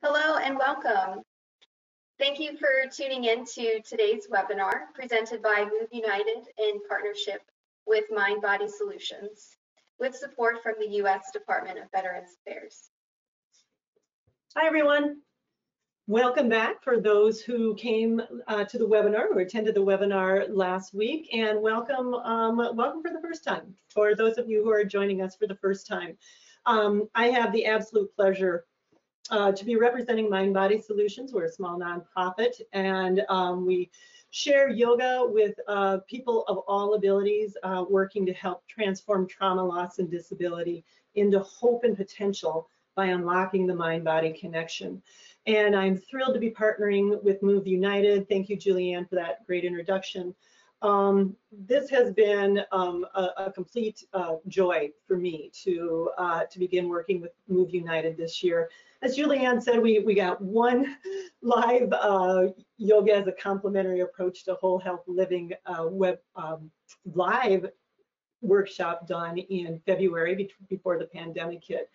Hello and welcome. Thank you for tuning in to today's webinar presented by Move United in partnership with Mind Body Solutions with support from the U.S. Department of Veterans Affairs. Hi, everyone. Welcome back for those who came to the webinar or attended the webinar last week, and welcome for the first time for those of you who are joining us for the first time. I have the absolute pleasure to be representing Mind Body Solutions. We're a small nonprofit, and we share yoga with people of all abilities, working to help transform trauma, loss, and disability into hope and potential by unlocking the mind-body connection. And I'm thrilled to be partnering with Move United. Thank you, Julianne, for that great introduction. This has been a complete joy for me to begin working with Move United this year. As Julianne said, we got one live yoga as a complementary approach to whole health living live workshop done in February before the pandemic hit.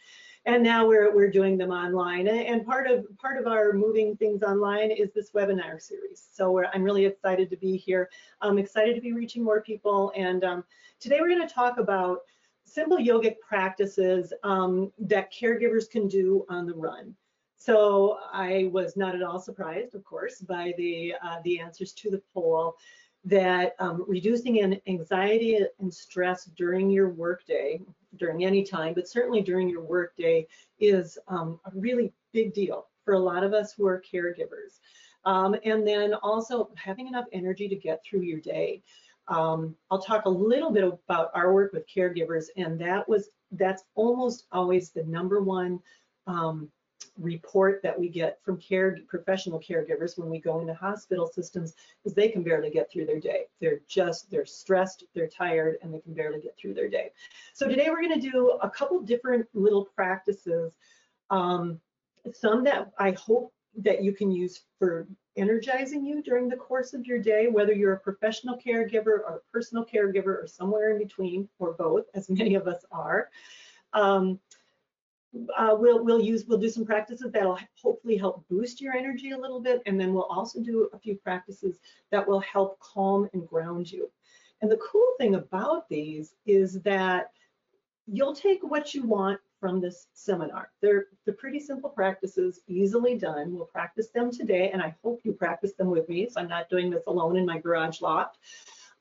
And now we're doing them online. And part of our moving things online is this webinar series. So I'm really excited to be here. I'm excited to be reaching more people. And today we're going to talk about simple yogic practices that caregivers can do on the run. So I was not at all surprised, of course, by the answers to the poll that reducing anxiety and stress during your workday, during any time, but certainly during your workday, is a really big deal for a lot of us who are caregivers. And then also having enough energy to get through your day. I'll talk a little bit about our work with caregivers, and that's almost always the number one report that we get from professional caregivers when we go into hospital systems, is they can barely get through their day. They're stressed, they're tired, and they can barely get through their day. So today we're going to do a couple different little practices, some that I hope that you can use for energizing you during the course of your day, whether you're a professional caregiver or a personal caregiver or somewhere in between, or both, as many of us are. We'll do some practices that'll hopefully help boost your energy a little bit, and then we'll also do a few practices that will help calm and ground you. And the cool thing about these is that you'll take what you want from this seminar. They're pretty simple practices, easily done. We'll practice them today, and I hope you practice them with me, so I'm not doing this alone in my garage loft.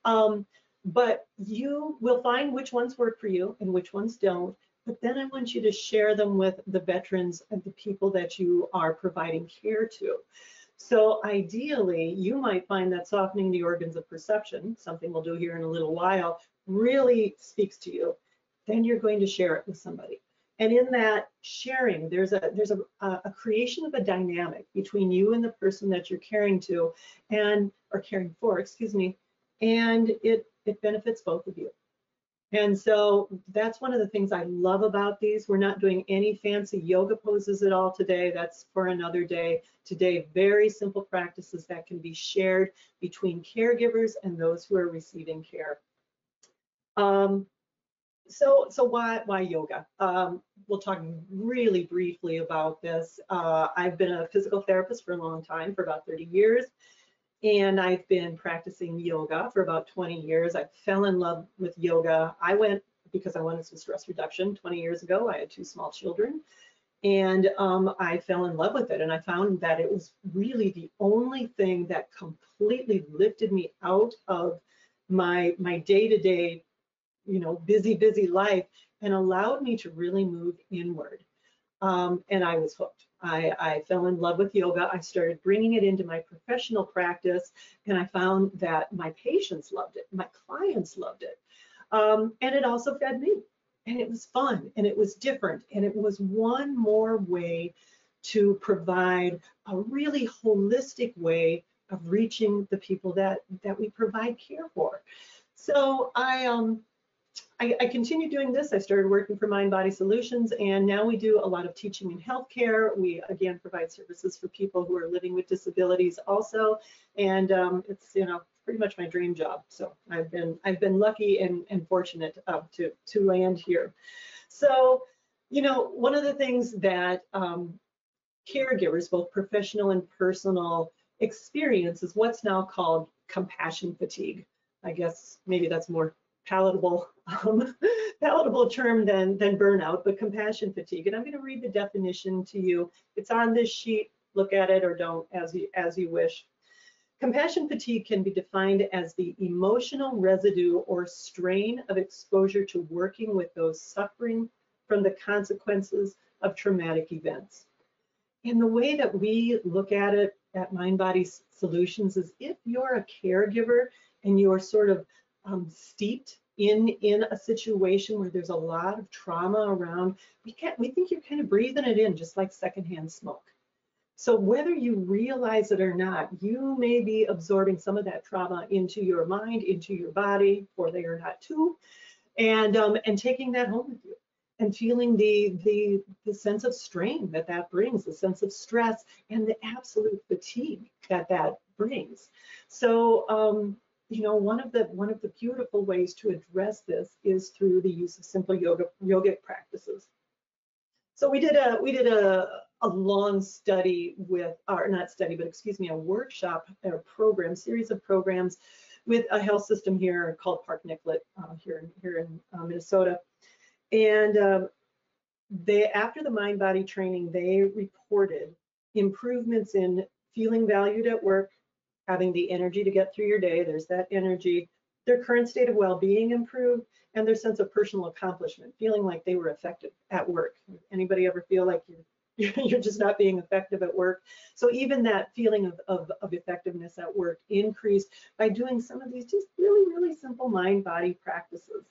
But you will find which ones work for you and which ones don't. But then I want you to share them with the veterans and the people that you are providing care to. So ideally, you might find that softening the organs of perception, something we'll do here in a little while, really speaks to you. Then you're going to share it with somebody. And in that sharing, there's a creation of a dynamic between you and the person that you're caring to, or caring for, excuse me, and it benefits both of you. And so that's one of the things I love about these. We're not doing any fancy yoga poses at all today. That's for another day. Today, very simple practices that can be shared between caregivers and those who are receiving care. So why yoga? We'll talk really briefly about this. I've been a physical therapist for a long time, for about 30 years. And I've been practicing yoga for about 20 years. I fell in love with yoga. I went because I wanted some stress reduction 20 years ago. I had 2 small children, and I fell in love with it. And I found that it was really the only thing that completely lifted me out of my day-to-day, busy life, and allowed me to really move inward. And I was hooked. I fell in love with yoga. I started bringing it into my professional practice, and I found that my patients loved it, my clients loved it, and it also fed me. And it was fun, and it was different, and it was one more way to provide a really holistic way of reaching the people that we provide care for. So I continued doing this. I started working for Mind Body Solutions, and now we do a lot of teaching in healthcare. We again provide services for people who are living with disabilities also, and it's pretty much my dream job. So I've been lucky and fortunate to land here. So one of the things that caregivers, both professional and personal, experience is what's now called compassion fatigue. I guess maybe that's more palatable palatable term than burnout, but compassion fatigue. And I'm going to read the definition to you. It's on this sheet. Look at it or don't, as you wish. Compassion fatigue can be defined as the emotional residue or strain of exposure to working with those suffering from the consequences of traumatic events. And the way that we look at it at Mind Body Solutions is if you're a caregiver and you're sort of steeped in a situation where there's a lot of trauma around, we think you're kind of breathing it in just like secondhand smoke. So whether you realize it or not, you may be absorbing some of that trauma into your mind, into your body, or they are not too, and taking that home with you, and feeling the sense of strain that brings, the sense of stress, and the absolute fatigue that brings. So you know, one of the beautiful ways to address this is through the use of simple yogic practices. So we did a long study with, or not study, but excuse me, a workshop or program, series of programs with a health system here called Park Nicollet here in Minnesota. And after the mind body training, they reported improvements in feeling valued at work, having the energy to get through your day, there's that energy, their current state of well-being improved, and their sense of personal accomplishment, feeling like they were effective at work. Anybody ever feel like you're just not being effective at work? So even that feeling of effectiveness at work increased by doing some of these just really simple mind-body practices.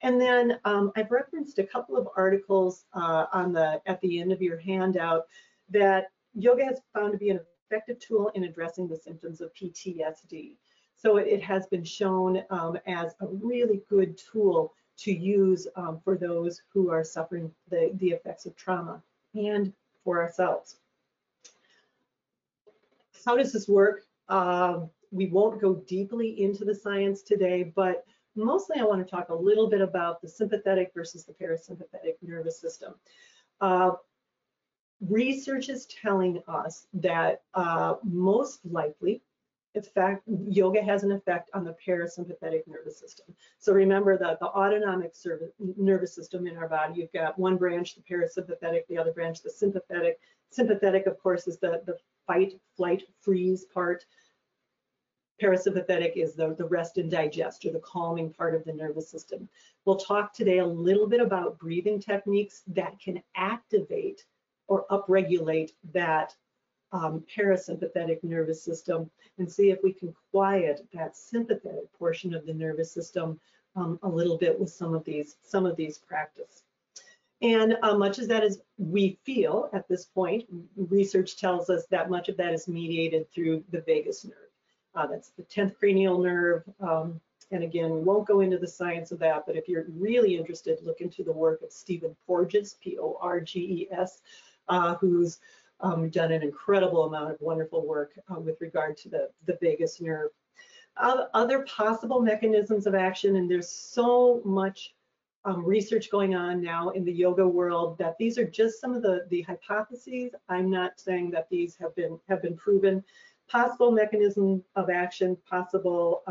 And then I've referenced a couple of articles at the end of your handout that yoga has found to be an effective tool in addressing the symptoms of PTSD. So it has been shown as a really good tool to use for those who are suffering the effects of trauma and for ourselves. How does this work? We won't go deeply into the science today, but mostly I want to talk a little bit about the sympathetic versus the parasympathetic nervous system. Research is telling us that most likely, in fact, yoga has an effect on the parasympathetic nervous system. So remember that the autonomic nervous system in our body, you've got one branch, the parasympathetic, the other branch, the sympathetic. Sympathetic, of course, is the fight, flight, freeze part. Parasympathetic is the rest and digest, or the calming part of the nervous system. We'll talk today a little bit about breathing techniques that can activate or upregulate that parasympathetic nervous system, and see if we can quiet that sympathetic portion of the nervous system a little bit with some of these practices. And much of that is, we feel at this point, research tells us that much of that is mediated through the vagus nerve. That's the 10th cranial nerve. And again, we won't go into the science of that, but if you're really interested, look into the work of Stephen Porges, P-O-R-G-E-S, who's done an incredible amount of wonderful work with regard to the vagus nerve. Other possible mechanisms of action, and there's so much research going on now in the yoga world that these are just some of the hypotheses. I'm not saying that these have been proven. Possible mechanism of action, possible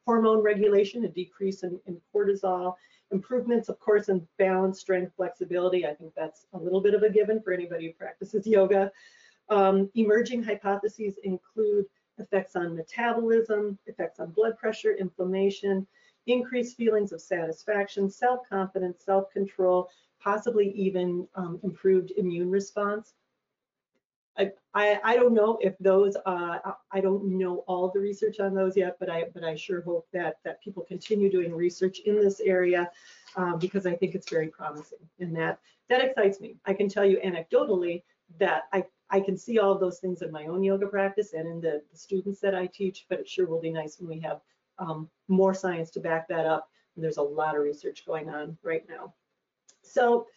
hormone regulation, a decrease in cortisol, improvements, of course, in balance, strength, flexibility. I think that's a little bit of a given for anybody who practices yoga. Emerging hypotheses include effects on metabolism, effects on blood pressure, inflammation, increased feelings of satisfaction, self-confidence, self-control, possibly even improved immune response. I don't know if those, I don't know all the research on those yet, but I sure hope that people continue doing research in this area because I think it's very promising, and that excites me. I can tell you anecdotally that I can see all of those things in my own yoga practice and in the students that I teach, but it sure will be nice when we have more science to back that up. And there's a lot of research going on right now. So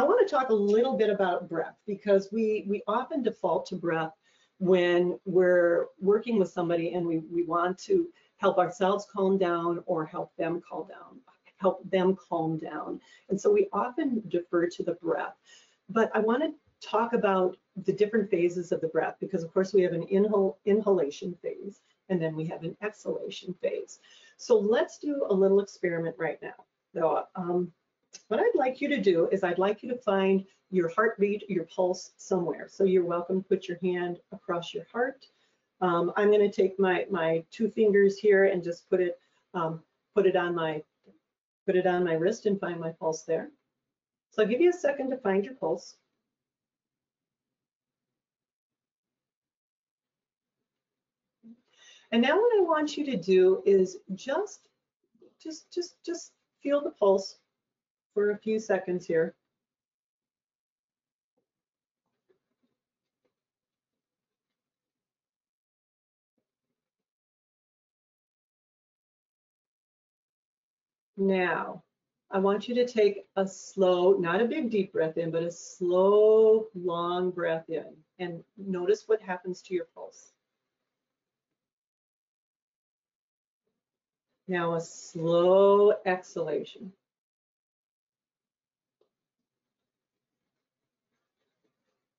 I want to talk a little bit about breath, because we often default to breath when we're working with somebody and we want to help ourselves calm down or help them calm down. And so we often defer to the breath. But I want to talk about the different phases of the breath, because of course we have an inhalation phase and then we have an exhalation phase. So let's do a little experiment right now. So what I'd like you to do is I'd like you to find your heartbeat, your pulse somewhere. So you're welcome to put your hand across your heart. I'm going to take my 2 fingers here and just put it on my wrist and find my pulse there. So I'll give you a second to find your pulse. And now what I want you to do is just feel the pulse for a few seconds here. Now, I want you to take a slow, not a big deep breath in, but a slow, long breath in, and notice what happens to your pulse. Now a slow exhalation.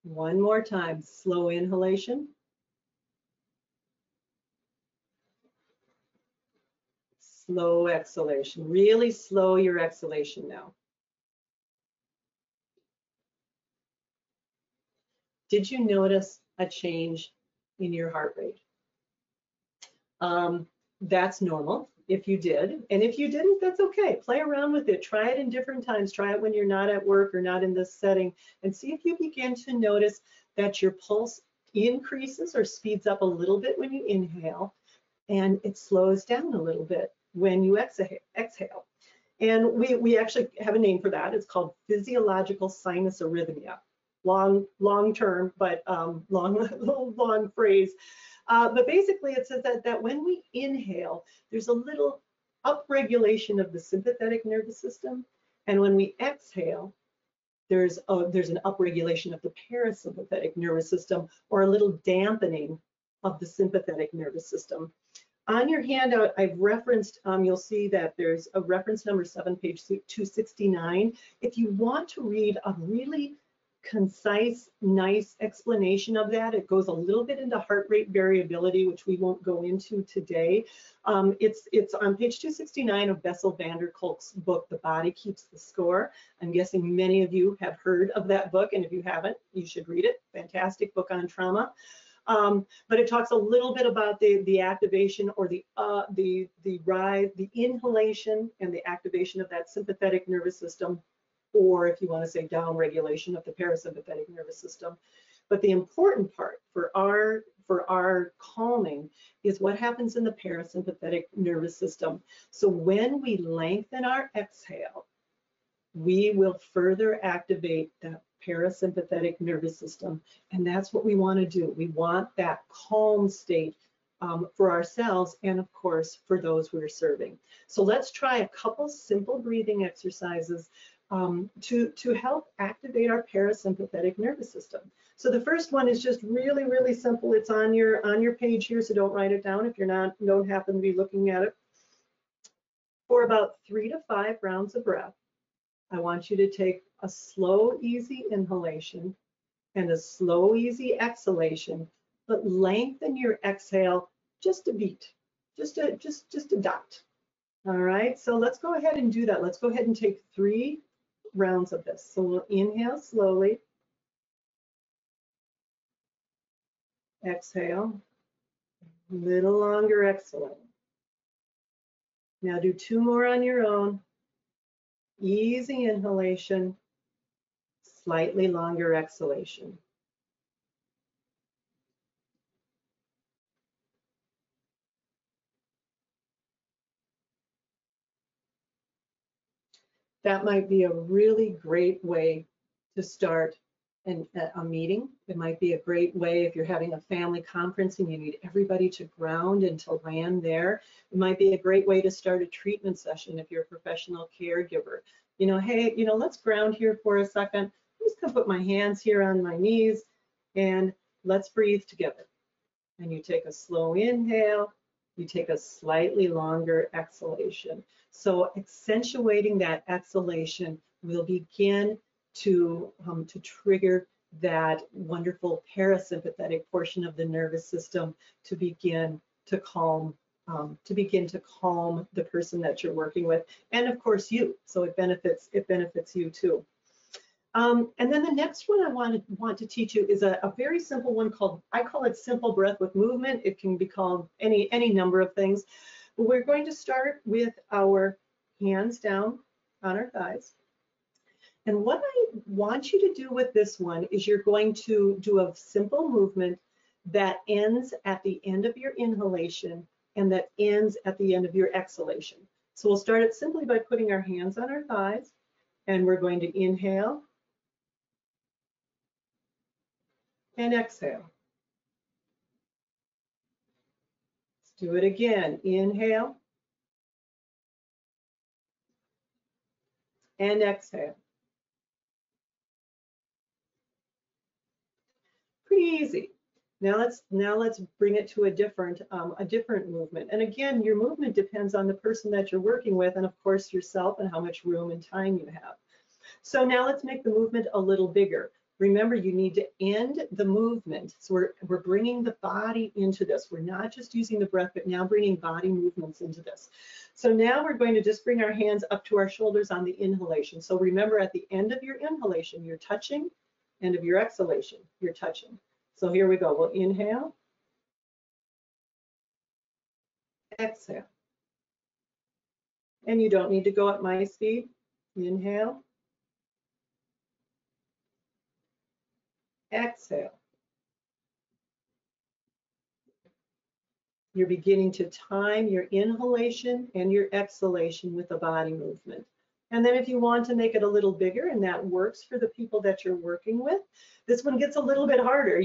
One more time, slow inhalation. Slow exhalation. Really slow your exhalation now. Did you notice a change in your heart rate? That's normal if you did. And if you didn't, that's okay. Play around with it. Try it in different times. Try it when you're not at work or not in this setting, and see if you begin to notice that your pulse increases or speeds up a little bit when you inhale, and it slows down a little bit when you exhale. And we actually have a name for that. It's called physiological sinus arrhythmia. Long term, but long phrase. But basically it says that when we inhale, there's a little upregulation of the sympathetic nervous system. And when we exhale, there's an upregulation of the parasympathetic nervous system, or a little dampening of the sympathetic nervous system. On your handout, I've referenced, you'll see that there's a reference number 7, page 269. If you want to read a really concise, nice explanation of that, it goes a little bit into heart rate variability, which we won't go into today. It's on page 269 of Bessel van der Kolk's book, The Body Keeps the Score. I'm guessing many of you have heard of that book, and if you haven't, you should read it. Fantastic book on trauma. But it talks a little bit about the activation, or the inhalation and the activation of that sympathetic nervous system, or if you want to say down regulation of the parasympathetic nervous system. But the important part for our calming is what happens in the parasympathetic nervous system. So when we lengthen our exhale, we will further activate that parasympathetic nervous system. And that's what we want to do. We want that calm state for ourselves, and of course for those we're serving. So let's try a couple simple breathing exercises to help activate our parasympathetic nervous system. So the first one is just really simple. It's on your page here, so don't write it down if don't happen to be looking at it. For about 3 to 5 rounds of breath, I want you to take a slow, easy inhalation and a slow, easy exhalation, but lengthen your exhale just a beat, just a dot. All right, so let's go ahead and do that. Let's go ahead and take 3 rounds of this. So we'll inhale slowly, exhale, a little longer exhaling. Now do 2 more on your own. Easy inhalation, slightly longer exhalation. That might be a really great way to start a meeting. It might be a great way if you're having a family conference and you need everybody to ground and to land there. It might be a great way to start a treatment session if you're a professional caregiver. You know, hey, let's ground here for a second. I'm just gonna put my hands here on my knees and let's breathe together. And you take a slow inhale, you take a slightly longer exhalation. So accentuating that exhalation will begin to trigger that wonderful parasympathetic portion of the nervous system to begin to calm the person that you're working with, and of course you. So it benefits you too. And then the next one I want to teach you is a very simple one called, I call it simple breath with movement. It can be called any number of things. But we're going to start with our hands down on our thighs. And what I want you to do with this one is you're going to do a simple movement that ends at the end of your inhalation and that ends at the end of your exhalation. So we'll start it simply by putting our hands on our thighs, and we're going to inhale and exhale. Let's do it again. Inhale and exhale. Pretty easy. Now let's bring it to a different movement. And again, your movement depends on the person that you're working with, and of course yourself, and how much room and time you have. So now let's make the movement a little bigger. Remember, you need to end the movement. So we're bringing the body into this. We're not just using the breath, but now bringing body movements into this. So now we're going to just bring our hands up to our shoulders on the inhalation. So remember, at the end of your inhalation, you're touching. End of your exhalation, you're touching. So here we go. We'll inhale, exhale. And you don't need to go at my speed. Inhale, exhale. You're beginning to time your inhalation and your exhalation with the body movement. And then if you want to make it a little bigger, and that works for the people that you're working with, this one gets a little bit harder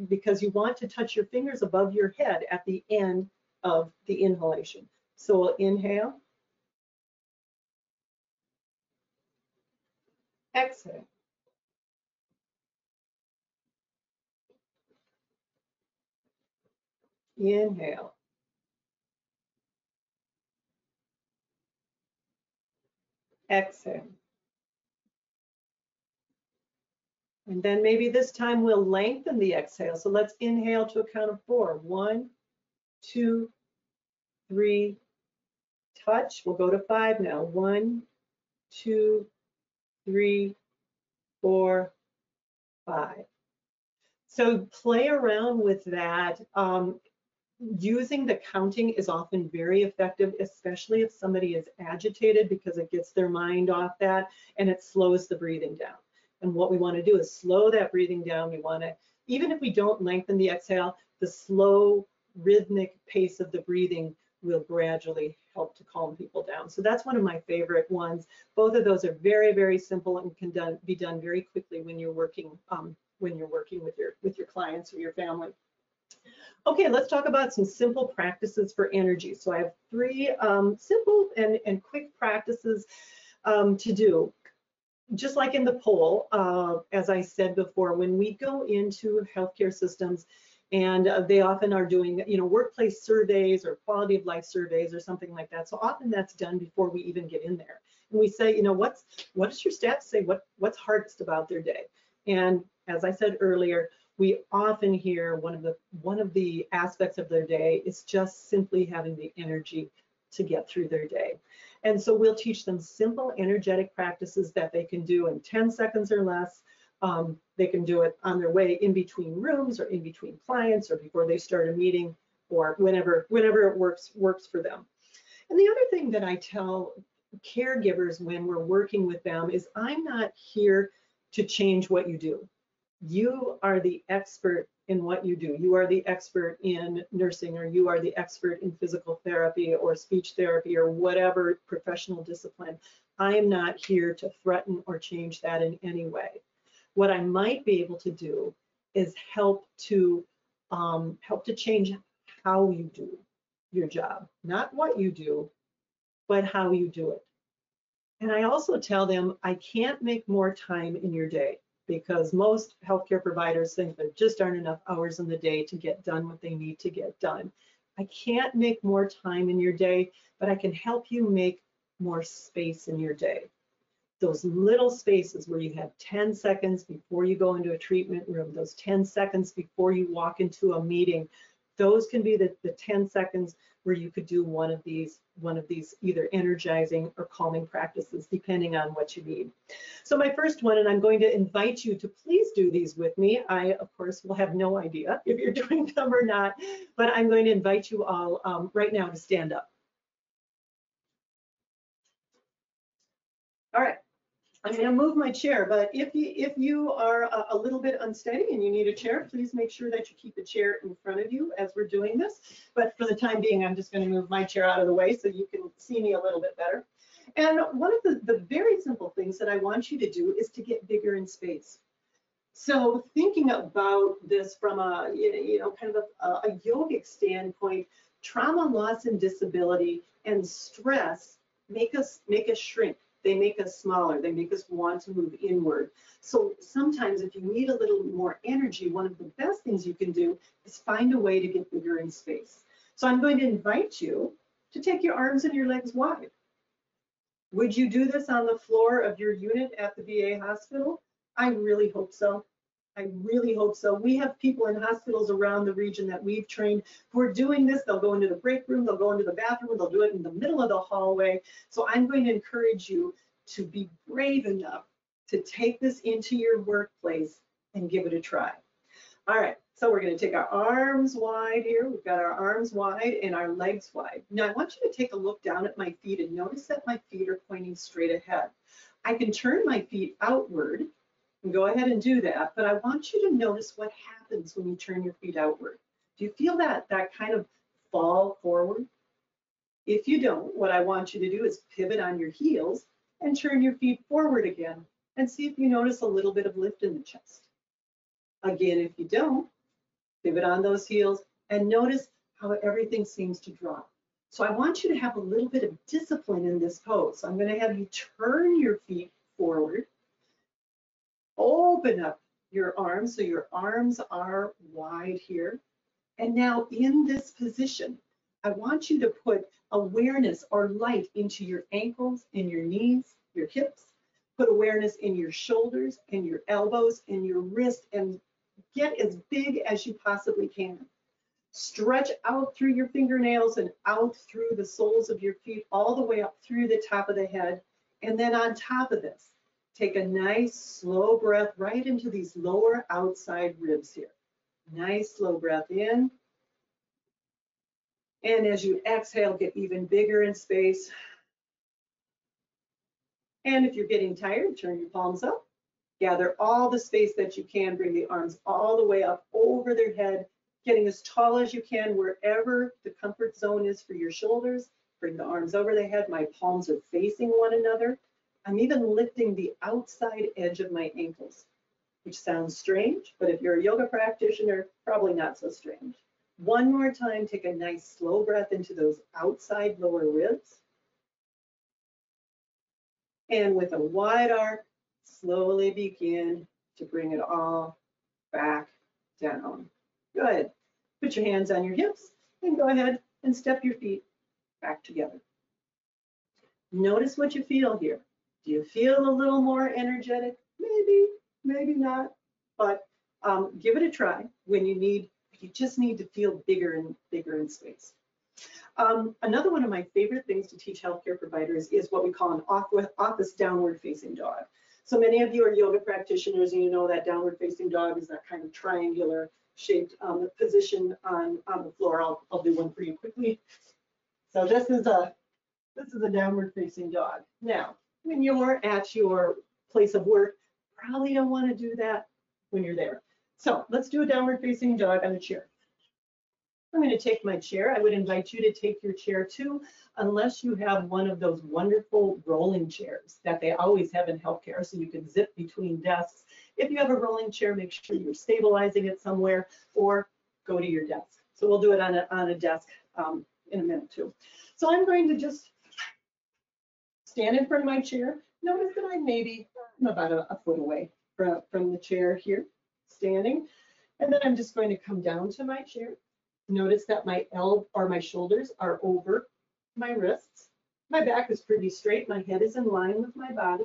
because you want to touch your fingers above your head at the end of the inhalation. So we'll inhale, exhale. Inhale. Exhale. And then maybe this time we'll lengthen the exhale. So let's inhale to a count of 4. 1, 2, 3, touch. We'll go to 5 now. 1, 2, 3, 4, 5. So play around with that. Using the counting is often very effective, especially if somebody is agitated, because it gets their mind off that and it slows the breathing down. And what we want to do is slow that breathing down. We want to, even if we don't lengthen the exhale, the slow rhythmic pace of the breathing will gradually help to calm people down. So that's one of my favorite ones. Both of those are very, very simple and can be done very quickly when you're working with your clients or your family. Okay, let's talk about some simple practices for energy. So I have 3 simple and quick practices to do. Just like in the poll, as I said before, when we go into healthcare systems, and they often are doing, workplace surveys or quality of life surveys or something like that. So often that's done before we even get in there. And we say, what does your staff say? What's hardest about their day? And as I said earlier, we often hear one of the aspects of their day is just simply having the energy to get through their day. And so we'll teach them simple energetic practices that they can do in 10 seconds or less. They can do it on their way in between rooms or in between clients or before they start a meeting or whenever it works for them. And the other thing that I tell caregivers when we're working with them is, I'm not here to change what you do. You are the expert in what you do. You are the expert in nursing, or you are the expert in physical therapy or speech therapy or whatever professional discipline. I am not here to threaten or change that in any way. What I might be able to do is help to change how you do your job, not what you do, but how you do it. And I also tell them, I can't make more time in your day, because most healthcare providers think there just aren't enough hours in the day to get done what they need to get done. I can't make more time in your day, but I can help you make more space in your day. those little spaces where you have 10 seconds before you go into a treatment room, those 10 seconds before you walk into a meeting, those can be the 10 seconds where you could do one of these either energizing or calming practices, depending on what you need. So my first one, and I'm going to invite you to please do these with me. I, of course, will have no idea if you're doing them or not, but I'm going to invite you all right now to stand up. All right. I'm going to move my chair, but if you are a little bit unsteady and you need a chair, please make sure that you keep a chair in front of you as we're doing this. But for the time being, I'm just going to move my chair out of the way so you can see me a little bit better. And one of the very simple things that I want you to do is to get bigger in space. So thinking about this from a, kind of a yogic standpoint, trauma, loss, and disability and stress make us shrink. They make us smaller. They make us want to move inward. So sometimes if you need a little more energy, one of the best things you can do is find a way to get bigger in space. So I'm going to invite you to take your arms and your legs wide. Would you do this on the floor of your unit at the VA hospital? I really hope so. I really hope so. We have people in hospitals around the region that we've trained who are doing this. They'll go into the break room, they'll go into the bathroom, they'll do it in the middle of the hallway. So I'm going to encourage you to be brave enough to take this into your workplace and give it a try. All right, so we're going to take our arms wide here. We've got our arms wide and our legs wide. Now I want you to take a look down at my feet and notice that my feet are pointing straight ahead. I can turn my feet outward and go ahead and do that, but I want you to notice what happens when you turn your feet outward. Do you feel that kind of fall forward? If you don't, what I want you to do is pivot on your heels and turn your feet forward again and see if you notice a little bit of lift in the chest. Again, if you don't, pivot on those heels and notice how everything seems to drop. So I want you to have a little bit of discipline in this pose. So I'm going to have you turn your feet forward, open up your arms so your arms are wide here. And now in this position, I want you to put awareness or light into your ankles, in your knees, your hips. Put awareness in your shoulders and your elbows and your wrist and get as big as you possibly can. Stretch out through your fingernails and out through the soles of your feet, all the way up through the top of the head. And then on top of this, take a nice slow breath right into these lower outside ribs here. Nice slow breath in. And as you exhale, get even bigger in space. And if you're getting tired, turn your palms up. Gather all the space that you can. Bring the arms all the way up over their head, getting as tall as you can wherever the comfort zone is for your shoulders. Bring the arms over the head. My palms are facing one another. I'm even lifting the outside edge of my ankles, which sounds strange, but if you're a yoga practitioner, probably not so strange. One more time, take a nice slow breath into those outside lower ribs. And with a wide arc, slowly begin to bring it all back down. Good. Put your hands on your hips and go ahead and step your feet back together. Notice what you feel here. Do you feel a little more energetic? Maybe, maybe not, but give it a try when you just need to feel bigger and bigger in space. Another one of my favorite things to teach healthcare providers is what we call an office downward facing dog. So many of you are yoga practitioners and you know that downward facing dog is that kind of triangular shaped position on the floor. I'll do one for you quickly. So this is a downward facing dog. Now, when you're at your place of work, probably don't want to do that when you're there. So let's do a downward facing dog on a chair. I'm going to take my chair. I would invite you to take your chair too, unless you have one of those wonderful rolling chairs that they always have in healthcare, so you can zip between desks. If you have a rolling chair, make sure you're stabilizing it somewhere or go to your desk. So we'll do it on a desk in a minute too. So I'm going to just stand in front of my chair. Notice that I'm about a foot away from the chair here, standing. And then I'm just going to come down to my chair. Notice that my shoulders are over my wrists. My back is pretty straight. My head is in line with my body.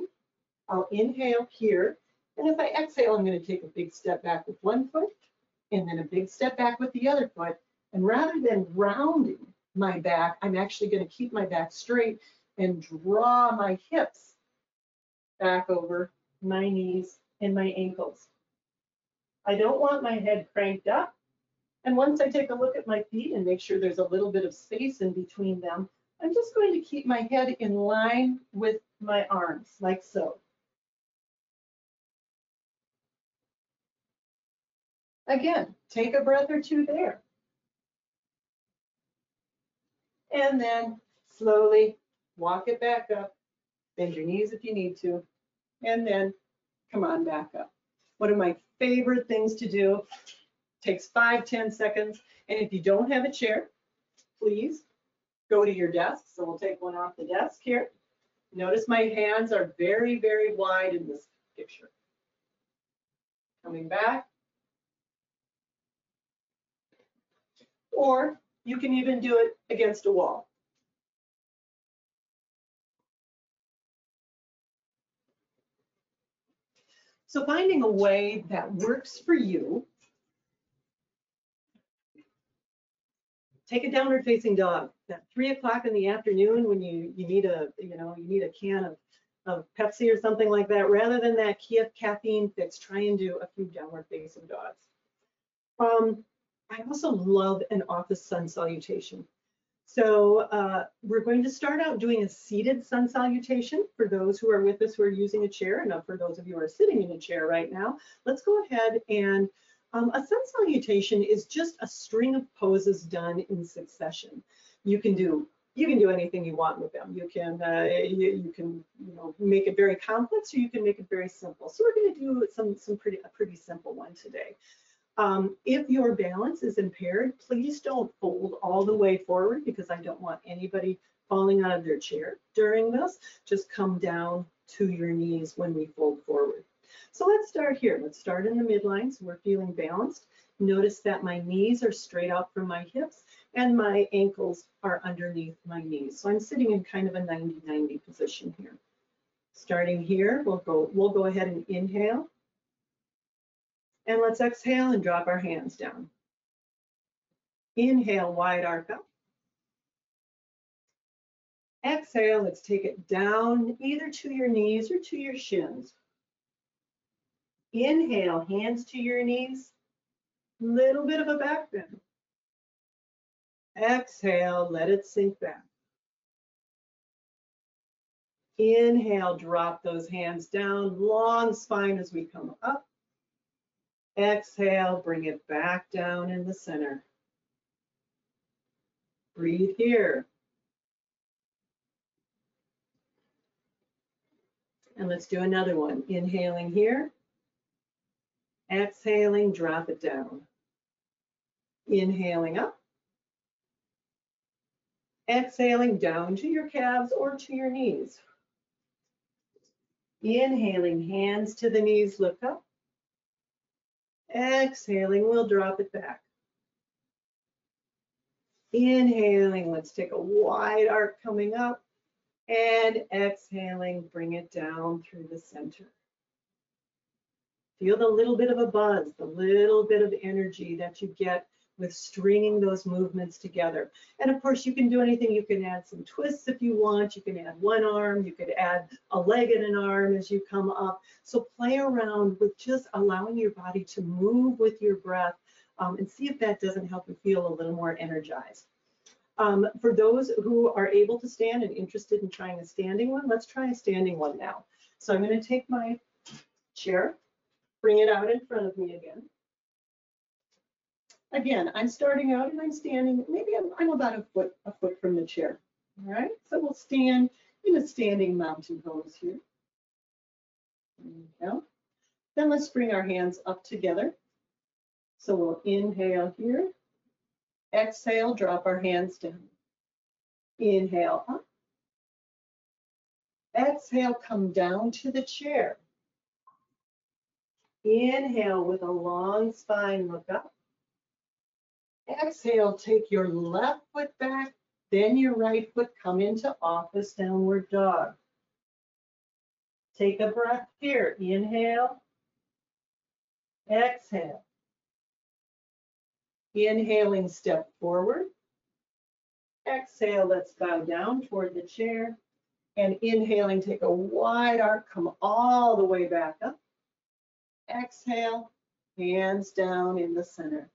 I'll inhale here, and if I exhale, I'm going to take a big step back with one foot, and then a big step back with the other foot. And rather than rounding my back, I'm actually going to keep my back straight and draw my hips back over my knees and my ankles. I don't want my head cranked up. And once I take a look at my feet and make sure there's a little bit of space in between them, I'm just going to keep my head in line with my arms, like so. Again, take a breath or two there. And then slowly walk it back up. Bend your knees if you need to. And then come on back up. One of my favorite things to do. Takes 5-10 seconds. And if you don't have a chair, please go to your desk. So we'll take one off the desk here. Notice my hands are very, very wide in this picture. Coming back. Or you can even do it against a wall. So finding a way that works for you. Take a downward facing dog. At 3 o'clock in the afternoon when you need a can of Pepsi or something like that, rather than that caffeine fix, try and do a few downward facing dogs. I also love an office sun salutation. So we're going to start out doing a seated sun salutation for those who are with us who are using a chair, and for those of you who are sitting in a chair right now. Let's go ahead and a sun salutation is just a string of poses done in succession. You can do anything you want with them. You can make it very complex, or you can make it very simple. So we're going to do a pretty simple one today. If your balance is impaired, please don't fold all the way forward, because I don't want anybody falling out of their chair during this. Just come down to your knees when we fold forward. So let's start here. Let's start in the midline so we're feeling balanced. Notice that my knees are straight out from my hips and my ankles are underneath my knees. So I'm sitting in kind of a 90-90 position here. Starting here, we'll go ahead and inhale. And let's exhale and drop our hands down. Inhale, wide arc up. Exhale, let's take it down either to your knees or to your shins. Inhale, hands to your knees, little bit of a back bend. Exhale, let it sink back. Inhale, drop those hands down, long spine as we come up. Exhale, bring it back down in the center. Breathe here. And let's do another one. Inhaling here. Exhaling, drop it down. Inhaling up. Exhaling down to your calves or to your knees. Inhaling, hands to the knees, look up. Exhaling, we'll drop it back. Inhaling, let's take a wide arc coming up. And exhaling, bring it down through the center. Feel the little bit of a buzz, the little bit of energy that you get with stringing those movements together. And of course, you can do anything. You can add some twists if you want. You can add one arm. You could add a leg and an arm as you come up. So play around with just allowing your body to move with your breath, and see if that doesn't help you feel a little more energized. For those who are able to stand and interested in trying a standing one, let's try a standing one now. So I'm going to take my chair, bring it out in front of me again. Again, I'm starting out and I'm standing, maybe I'm about a foot from the chair. All right, so we'll stand in a standing mountain pose here. There we go. Then let's bring our hands up together. So we'll inhale here. Exhale, drop our hands down. Inhale up. Exhale, come down to the chair. Inhale with a long spine, look up. Exhale, take your left foot back, then your right foot, come into office downward dog. Take a breath here. Inhale, exhale. Inhaling, step forward. Exhale, let's bow down toward the chair. And inhaling, take a wide arc, come all the way back up. Exhale, hands down in the center.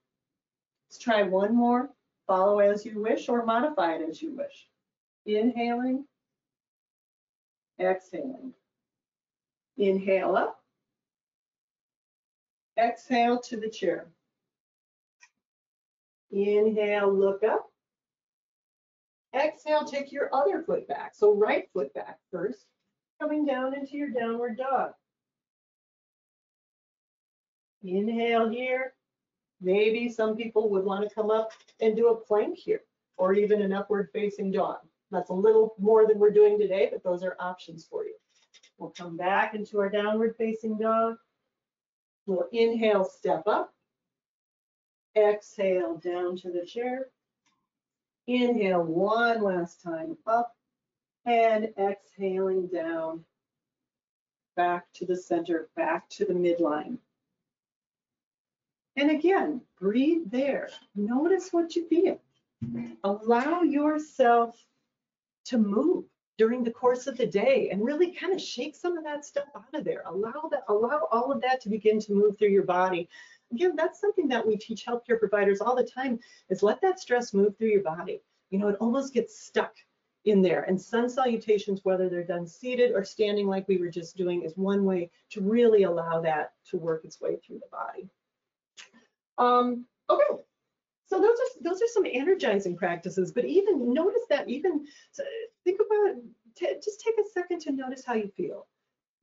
Let's try one more. Follow as you wish or modify it as you wish. Inhaling, exhaling. Inhale up. Exhale to the chair. Inhale, look up. Exhale, take your other foot back. So right foot back first, coming down into your downward dog. Inhale here. Maybe some people would want to come up and do a plank here, or even an upward facing dog. That's a little more than we're doing today, but those are options for you. We'll come back into our downward facing dog. We'll inhale, step up. Exhale, down to the chair. Inhale one last time up, and exhaling down, back to the center, back to the midline. And again, breathe there. Notice what you feel. Allow yourself to move during the course of the day and really kind of shake some of that stuff out of there. Allow all of that to begin to move through your body. Again, that's something that we teach healthcare providers all the time, is let that stress move through your body. You know, it almost gets stuck in there. And sun salutations, whether they're done seated or standing like we were just doing, is one way to really allow that to work its way through the body. Okay, so those are some energizing practices, but even notice that, think about, just take a second to notice how you feel.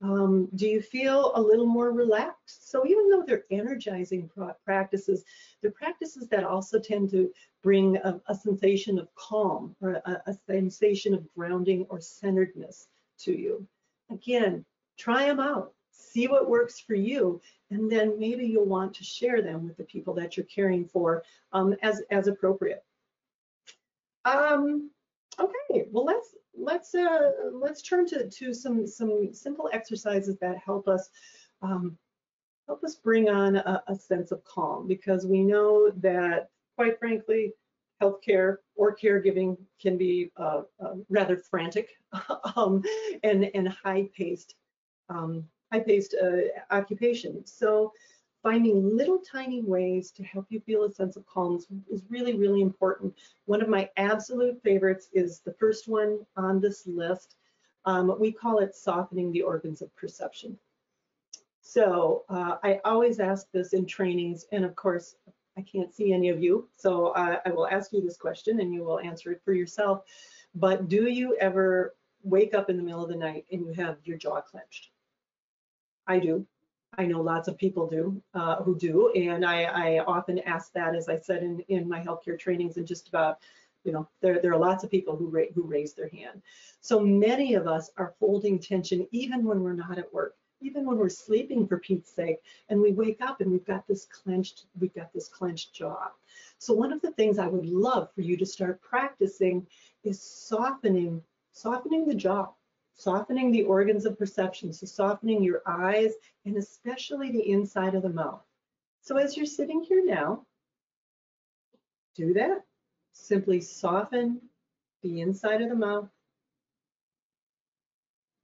Do you feel a little more relaxed? So even though they're energizing practices, they're practices that also tend to bring a sensation of calm, or a sensation of grounding or centeredness to you. Again, try them out. See what works for you, and then maybe you'll want to share them with the people that you're caring for as appropriate. Okay, well let's turn to some simple exercises that help us bring on a sense of calm, because we know that, quite frankly, healthcare or caregiving can be rather frantic and high-paced occupation. So finding little tiny ways to help you feel a sense of calm is really, really important. One of my absolute favorites is the first one on this list. We call it softening the organs of perception. So I always ask this in trainings, and of course, I can't see any of you, so I will ask you this question and you will answer it for yourself. But do you ever wake up in the middle of the night and you have your jaw clenched? I do. I know lots of people do who do, and I often ask that, as I said in my healthcare trainings, and just about, you know, there are lots of people who raise their hand. So many of us are holding tension even when we're not at work, even when we're sleeping, for Pete's sake, and we wake up and we've got this clenched jaw. So one of the things I would love for you to start practicing is softening the jaw. Softening the organs of perception, so softening your eyes and especially the inside of the mouth. So as you're sitting here now, do that. Simply soften the inside of the mouth.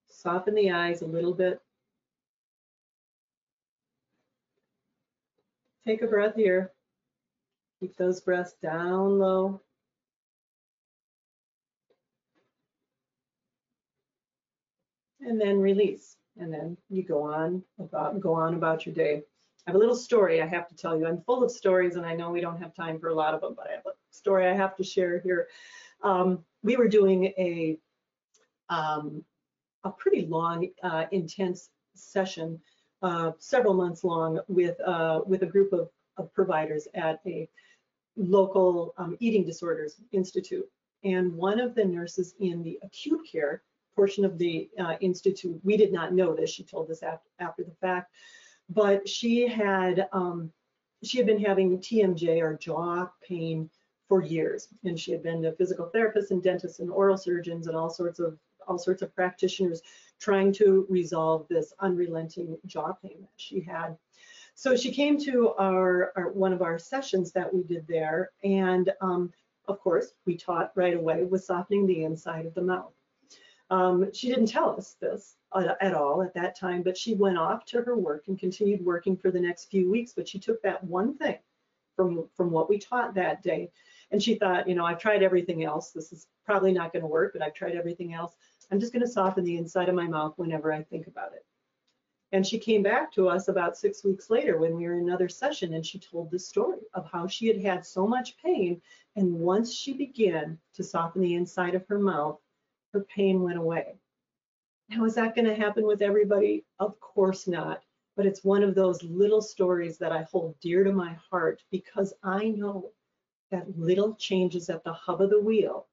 Soften the eyes a little bit. Take a breath here. Keep those breaths down low. And then release, and then you go on about your day. I have a little story I have to tell you. I'm full of stories, and I know we don't have time for a lot of them, but I have a story I have to share here. We were doing a pretty long, intense session, several months long, with a group of providers at a local eating disorders institute. And one of the nurses in the acute care portion of the institute, we did not know this, she told us after the fact, but she had been having TMJ, or jaw pain, for years, and she had been to physical therapists and dentists and oral surgeons and all sorts of practitioners trying to resolve this unrelenting jaw pain that she had. So she came to one of our sessions that we did there, and of course, we taught right away with softening the inside of the mouth. She didn't tell us this at all at that time, but she went off to her work and continued working for the next few weeks. But she took that one thing from what we taught that day, and she thought, you know, I've tried everything else. This is probably not going to work, but I've tried everything else. I'm just going to soften the inside of my mouth whenever I think about it. And she came back to us about 6 weeks later when we were in another session, and she told the story of how she had had so much pain, and once she began to soften the inside of her mouth, her pain went away. Now, is that going to happen with everybody? Of course not. But it's one of those little stories that I hold dear to my heart, because I know that little changes at the hub of the wheel,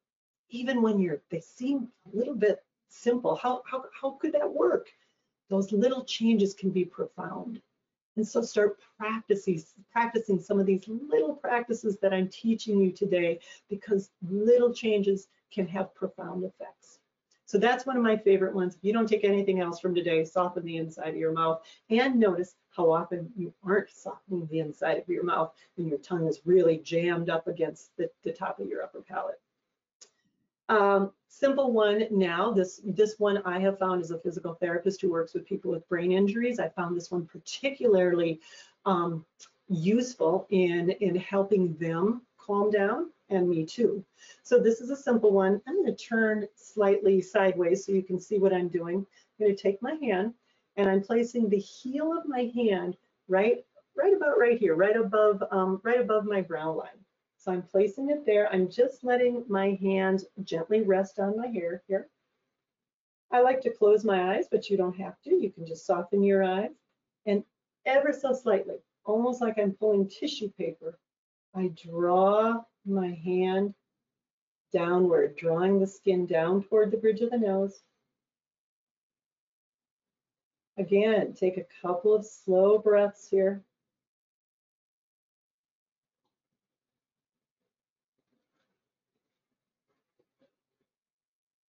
even when they seem a little bit simple, how could that work? Those little changes can be profound. And so start practicing some of these little practices that I'm teaching you today, because little changes can have profound effects. So that's one of my favorite ones. If you don't take anything else from today, soften the inside of your mouth, and notice how often you aren't softening the inside of your mouth when your tongue is really jammed up against the top of your upper palate. Simple one now, this one I have found as a physical therapist who works with people with brain injuries. I found this one particularly useful in helping them calm down, and me too. So this is a simple one. I'm going to turn slightly sideways so you can see what I'm doing. I'm going to take my hand, and I'm placing the heel of my hand right about right here, right above my brow line. So I'm placing it there. I'm just letting my hands gently rest on my hair here. I like to close my eyes, but you don't have to. You can just soften your eyes, and ever so slightly, almost like I'm pulling tissue paper, I draw my hand downward, drawing the skin down toward the bridge of the nose. Again, take a couple of slow breaths here.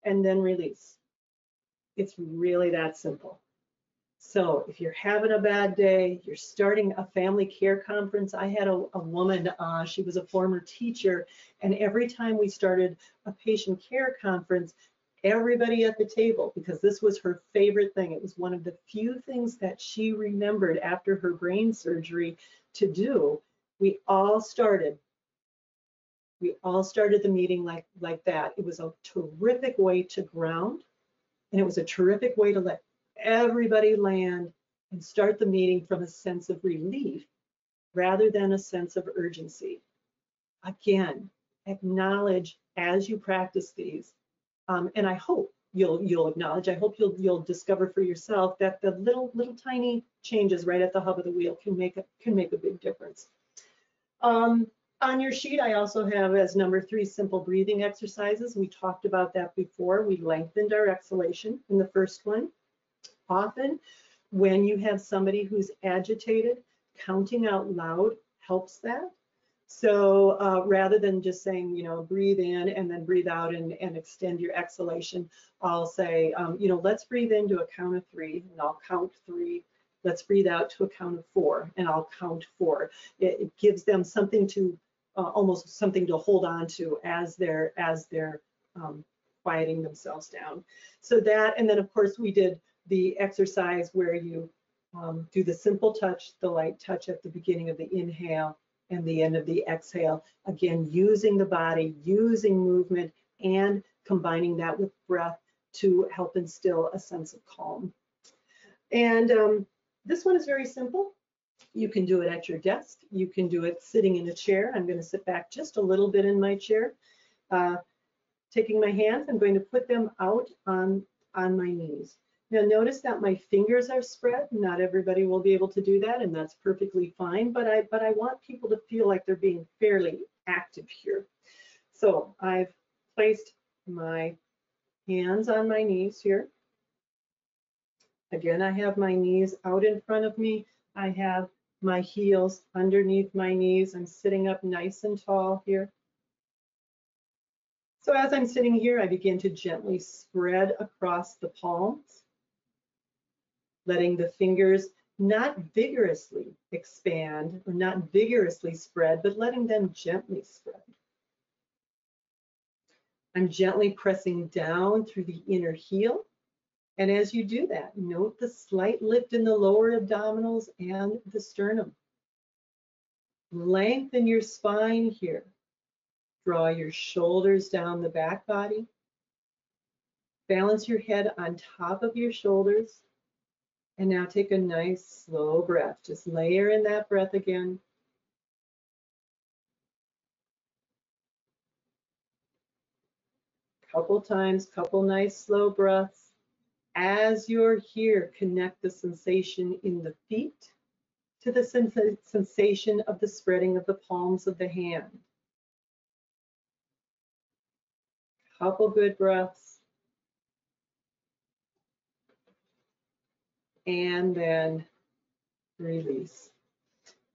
And then release. It's really that simple. So if you're having a bad day, you're starting a family care conference. I had a woman, she was a former teacher, and every time we started a patient care conference, everybody at the table, because this was her favorite thing, it was one of the few things that she remembered after her brain surgery to do, we all started the meeting like that. It was a terrific way to ground, and it was a terrific way to let everybody land and start the meeting from a sense of relief rather than a sense of urgency. Again, acknowledge as you practice these, and I hope you'll acknowledge. I hope you'll discover for yourself that the little tiny changes right at the hub of the wheel can make a big difference. On your sheet, I also have as number 3 simple breathing exercises. We talked about that before. We lengthened our exhalation in the first one. Often, when you have somebody who's agitated, counting out loud helps that. So rather than just saying, you know, breathe in and then breathe out and extend your exhalation, I'll say, you know, let's breathe in to a count of 3, and I'll count 3. Let's breathe out to a count of 4, and I'll count 4. It gives them something to, almost something to hold on to as they're quieting themselves down. So that, and then of course we did the exercise where you do the simple touch, the light touch at the beginning of the inhale and the end of the exhale. Again, using the body, using movement, and combining that with breath to help instill a sense of calm. And this one is very simple. You can do it at your desk. You can do it sitting in a chair. I'm going to sit back just a little bit in my chair. Taking my hands, I'm going to put them out on my knees. Now notice that my fingers are spread. Not everybody will be able to do that, and that's perfectly fine, but I want people to feel like they're being fairly active here. So I've placed my hands on my knees here. Again, I have my knees out in front of me. I have my heels underneath my knees. I'm sitting up nice and tall here. So as I'm sitting here, I begin to gently spread across the palms. letting the fingers not vigorously expand or not vigorously spread, but letting them gently spread. I'm gently pressing down through the inner heel. And as you do that, note the slight lift in the lower abdominals and the sternum. Lengthen your spine here. Draw your shoulders down the back body. Balance your head on top of your shoulders. And now take a nice slow breath. Just layer in that breath again. Couple times, couple nice slow breaths. As you're here, connect the sensation in the feet to the sensation of the spreading of the palms of the hand. Couple good breaths. And then release.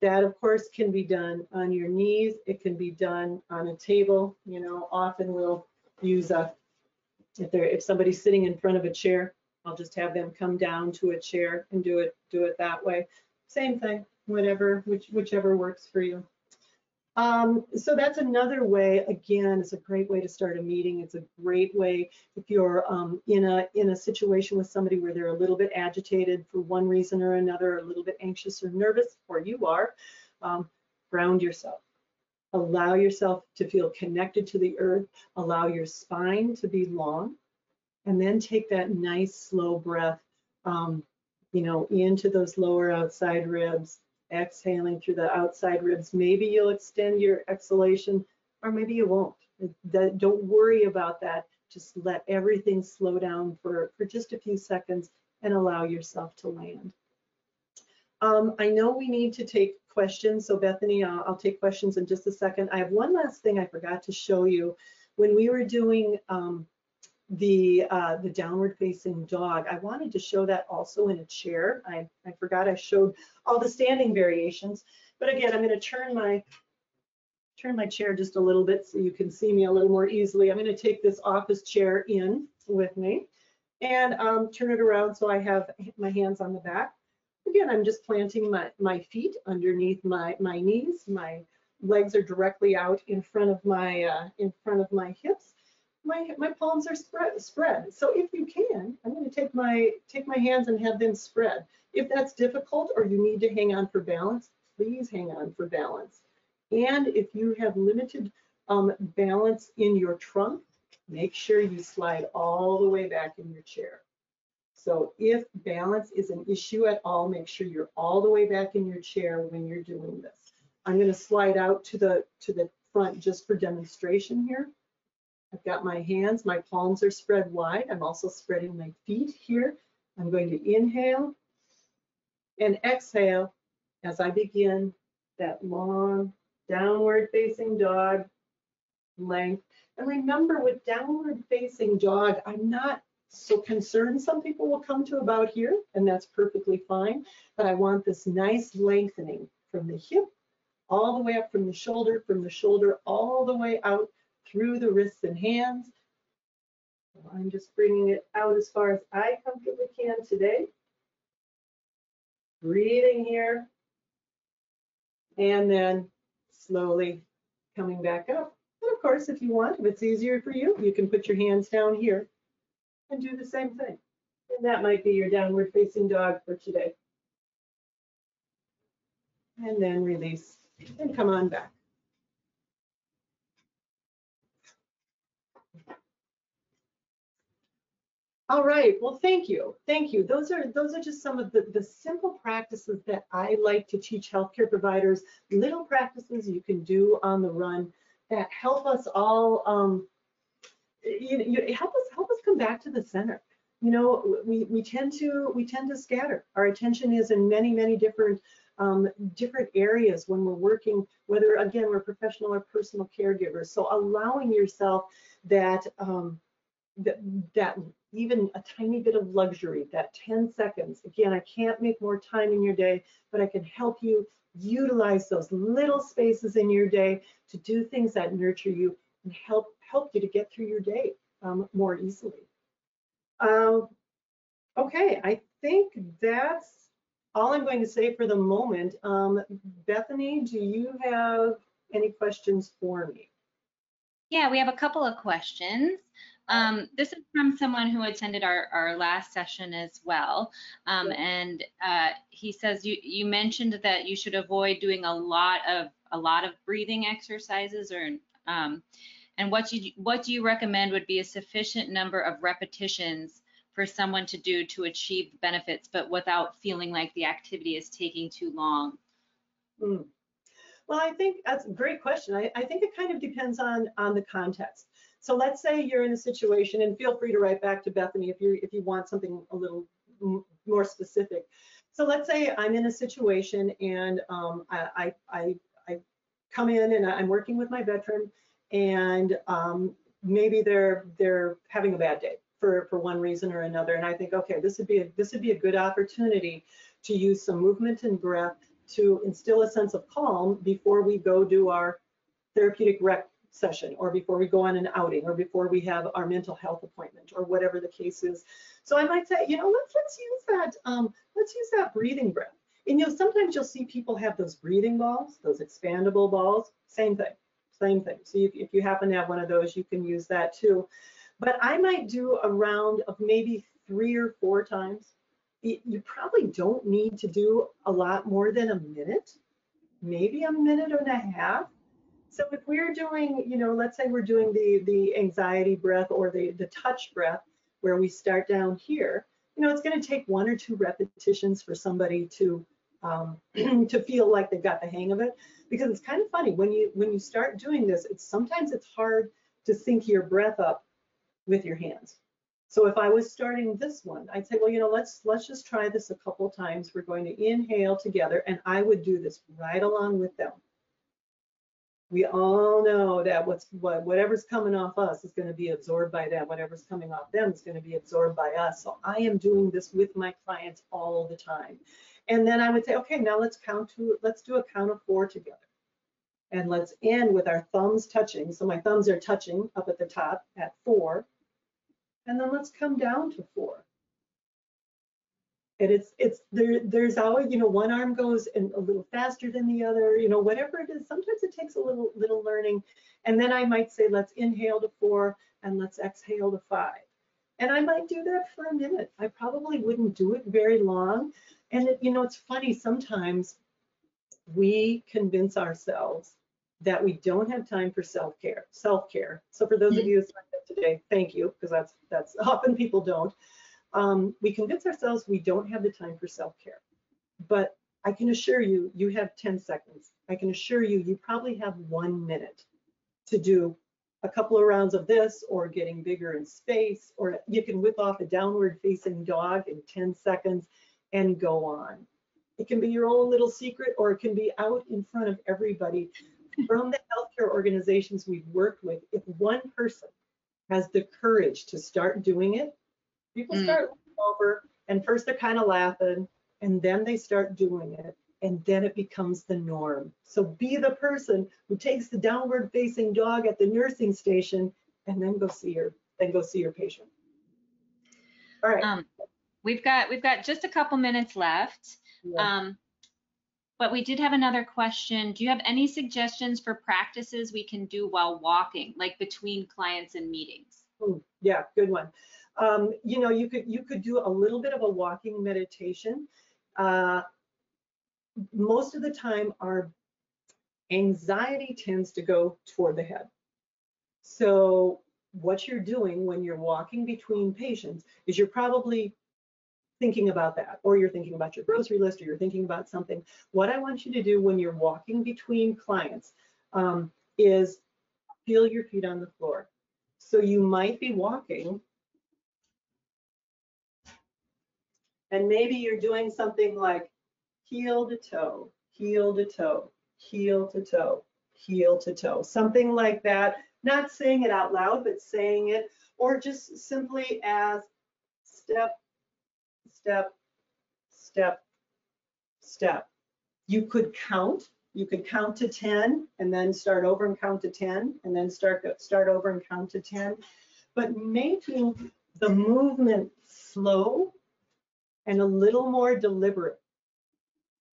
That, of course, can be done on your knees. It can be done on a table. You know, often we'll use if somebody's sitting in front of a chair, I'll just have them come down to a chair and do it that way. Same thing, whichever works for you. So that's another way. Again, it's a great way to start a meeting. It's a great way if you're in a situation with somebody where they're a little bit agitated for one reason or another, a little bit anxious or nervous, or you are. Ground yourself. Allow yourself to feel connected to the earth. Allow your spine to be long, and then take that nice slow breath, you know, into those lower outside ribs. Exhaling through the outside ribs. Maybe you'll extend your exhalation, or maybe you won't. Don't worry about that. Just let everything slow down for just a few seconds and allow yourself to land. I know we need to take questions, so Bethany, I'll take questions in just a second. I have one last thing I forgot to show you. When we were doing the downward facing dog, I wanted to show that also in a chair. I forgot I showed all the standing variations, but again, I'm going to turn my chair just a little bit so you can see me a little more easily. I'm going to take this office chair in with me and turn it around so I have my hands on the back. Again, I'm just planting my feet underneath my knees. My legs are directly out in front of my hips. My palms are spread. So if you can, I'm going to take my hands and have them spread. If that's difficult or you need to hang on for balance, please hang on for balance. And if you have limited balance in your trunk, make sure you slide all the way back in your chair. So if balance is an issue at all, make sure you're all the way back in your chair when you're doing this. I'm going to slide out to the front just for demonstration here. I've got my hands, my palms are spread wide. I'm also spreading my feet here. I'm going to inhale and exhale as I begin that long downward facing dog length. And remember, with downward facing dog, I'm not so concerned. Some people will come to about here, and that's perfectly fine. But I want this nice lengthening from the hip all the way up from the shoulder all the way out through the wrists and hands. So I'm just bringing it out as far as I comfortably can today. Breathing here. And then slowly coming back up. And of course, if you want, if it's easier for you, you can put your hands down here and do the same thing. And that might be your downward facing dog for today. And then release and come on back. All right, well, thank you. Thank you. Those are just some of the simple practices that I like to teach healthcare providers, little practices you can do on the run that help us all, help us come back to the center. You know, we tend to scatter. Our attention is in many different areas when we're working, whether again we're professional or personal caregivers. So allowing yourself that that even a tiny bit of luxury, that 10 seconds. Again, I can't make more time in your day, but I can help you utilize those little spaces in your day to do things that nurture you and help you to get through your day more easily. Okay, I think that's all I'm going to say for the moment. Bethany, do you have any questions for me? Yeah, we have a couple of questions. This is from someone who attended our last session as well. And he says you mentioned that you should avoid doing a lot of breathing exercises, or and what do you recommend would be a sufficient number of repetitions for someone to do to achieve benefits, but without feeling like the activity is taking too long? Well, I think that's a great question. I think it kind of depends on the context. So let's say you're in a situation, and feel free to write back to Bethany if you want something a little more specific. So let's say I'm in a situation and I come in and I'm working with my veteran, and maybe they're having a bad day for one reason or another, and I think, okay, this would be a good opportunity to use some movement and breath to instill a sense of calm before we go do our therapeutic rec session, or before we go on an outing, or before we have our mental health appointment, or whatever the case is. So I might say, let's use that breathing breath. And sometimes you'll see people have those breathing balls, those expandable balls. Same thing. So if you happen to have one of those, you can use that too. But I might do a round of maybe 3 or 4 times. You probably don't need to do a lot more than a minute, maybe a minute and a half. So if we're doing, let's say we're doing the anxiety breath or the touch breath, where we start down here, it's going to take 1 or 2 repetitions for somebody to to feel like they've got the hang of it. Because it's kind of funny when you start doing this, sometimes it's hard to sync your breath up with your hands. So if I was starting this one, I'd say, well, let's just try this a couple times. We're going to inhale together, and I would do this right along with them. We all know that whatever's coming off us is going to be absorbed by them. Whatever's coming off them is going to be absorbed by us. So I am doing this with my clients all the time. And then I would say, okay, now let's do a count of 4 together. And let's end with our thumbs touching. So my thumbs are touching up at the top at 4. And then let's come down to 4. And there's always, one arm goes a little faster than the other, whatever it is. Sometimes it takes a little learning. And then I might say, let's inhale to 4 and let's exhale to 5. And I might do that for a minute. I probably wouldn't do it very long. And it's funny, sometimes we convince ourselves that we don't have time for self-care. So for those of you who signed up today, thank you, because that's often people don't. We convince ourselves we don't have the time for self-care. But I can assure you, you have 10 seconds. I can assure you, you probably have 1 minute to do a couple of rounds of this, or getting bigger in space, or you can whip off a downward facing dog in 10 seconds and go on. It can be your own little secret, or it can be out in front of everybody. From the healthcare organizations we've worked with, if one person has the courage to start doing it, people start looking over, and first they're kind of laughing, and then they start doing it, and then it becomes the norm. So be the person who takes the downward facing dog at the nursing station, and then go see your patient. All right. We've got just a couple minutes left. Yeah. But we did have another question. Do you have any suggestions for practices we can do while walking, like between clients and meetings? Yeah, good one. You could do a little bit of a walking meditation. Most of the time, our anxiety tends to go toward the head. So what you're doing when you're walking between patients is you're probably thinking about that, or you're thinking about your grocery list, or you're thinking about something. What I want you to do when you're walking between clients is feel your feet on the floor. So you might be walking, and maybe you're doing something like heel to toe, heel to toe, heel to toe, heel to toe, something like that. Not saying it out loud, but saying it, or just simply as step, step, step, step. You could count to 10 and then start over and count to 10 and then start over and count to 10. But making the movement slow and a little more deliberate.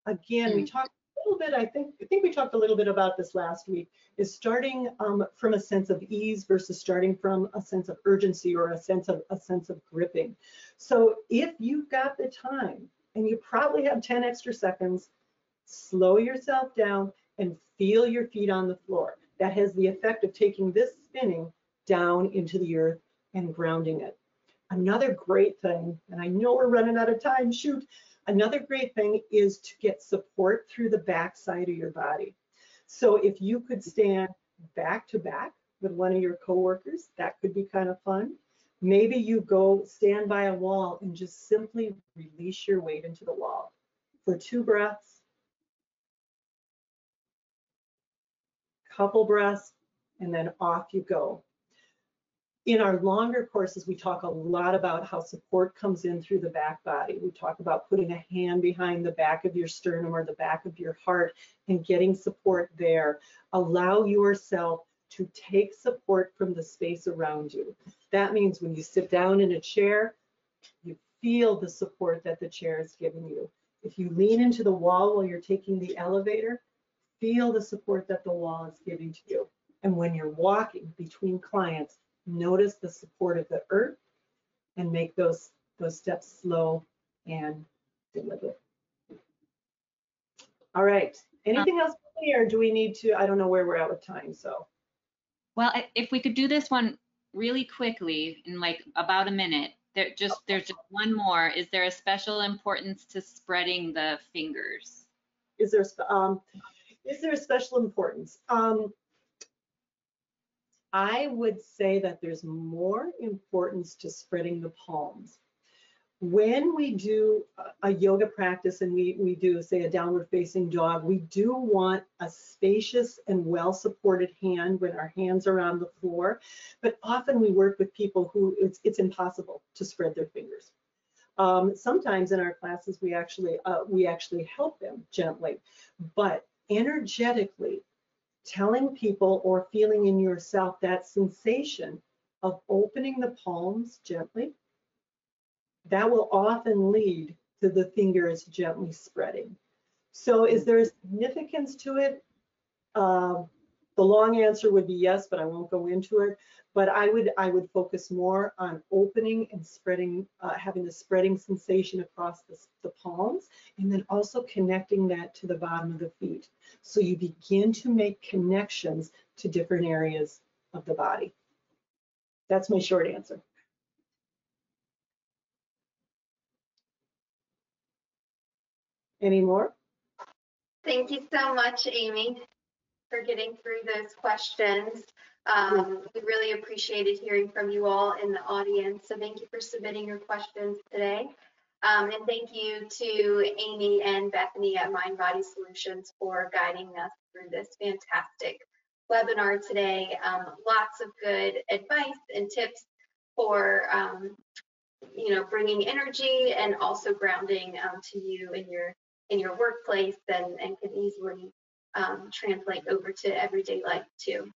Again, we talked a little bit, I think we talked a little bit about this last week, is starting from a sense of ease versus starting from a sense of urgency or a sense of gripping. So if you've got the time, and you probably have 10 extra seconds, slow yourself down and feel your feet on the floor. That has the effect of taking this spinning down into the earth and grounding it. Another great thing, and I know we're running out of time, shoot. Another great thing is to get support through the back side of your body. So if you could stand back to back with one of your coworkers, that could be kind of fun. Maybe you go stand by a wall and just simply release your weight into the wall for 2 breaths, couple breaths, and then off you go. In our longer courses, we talk a lot about how support comes in through the back body. We talk about putting a hand behind the back of your sternum or the back of your heart and getting support there. Allow yourself to take support from the space around you. That means when you sit down in a chair, you feel the support that the chair is giving you. If you lean into the wall while you're taking the elevator, feel the support that the wall is giving to you. And when you're walking between clients, notice the support of the earth and make those steps slow and deliberate. All right. Anything else, or do we need to? I don't know where we're at with time. So. Well, if we could do this one really quickly in like about a minute. There's just one more. Is there a special importance to spreading the fingers? Is there a special importance? I would say that there's more importance to spreading the palms. When we do a yoga practice and we do, say, a downward facing dog, we do want a spacious and well-supported hand when our hands are on the floor. But often we work with people who it's impossible to spread their fingers. Sometimes in our classes, we actually help them gently, but energetically, telling people or feeling in yourself that sensation of opening the palms gently, that will often lead to the fingers gently spreading. So is there a significance to it? The long answer would be yes, but I won't go into it. But I would focus more on opening and spreading, having the spreading sensation across the palms, and then also connecting that to the bottom of the feet. So you begin to make connections to different areas of the body. That's my short answer. Any more? Thank you so much, Amy, for getting through those questions. We really appreciated hearing from you all in the audience. So thank you for submitting your questions today. And thank you to Amy and Bethany at Mind Body Solutions for guiding us through this fantastic webinar today. Lots of good advice and tips for bringing energy and also grounding to you in your workplace and can easily translate over to everyday life too.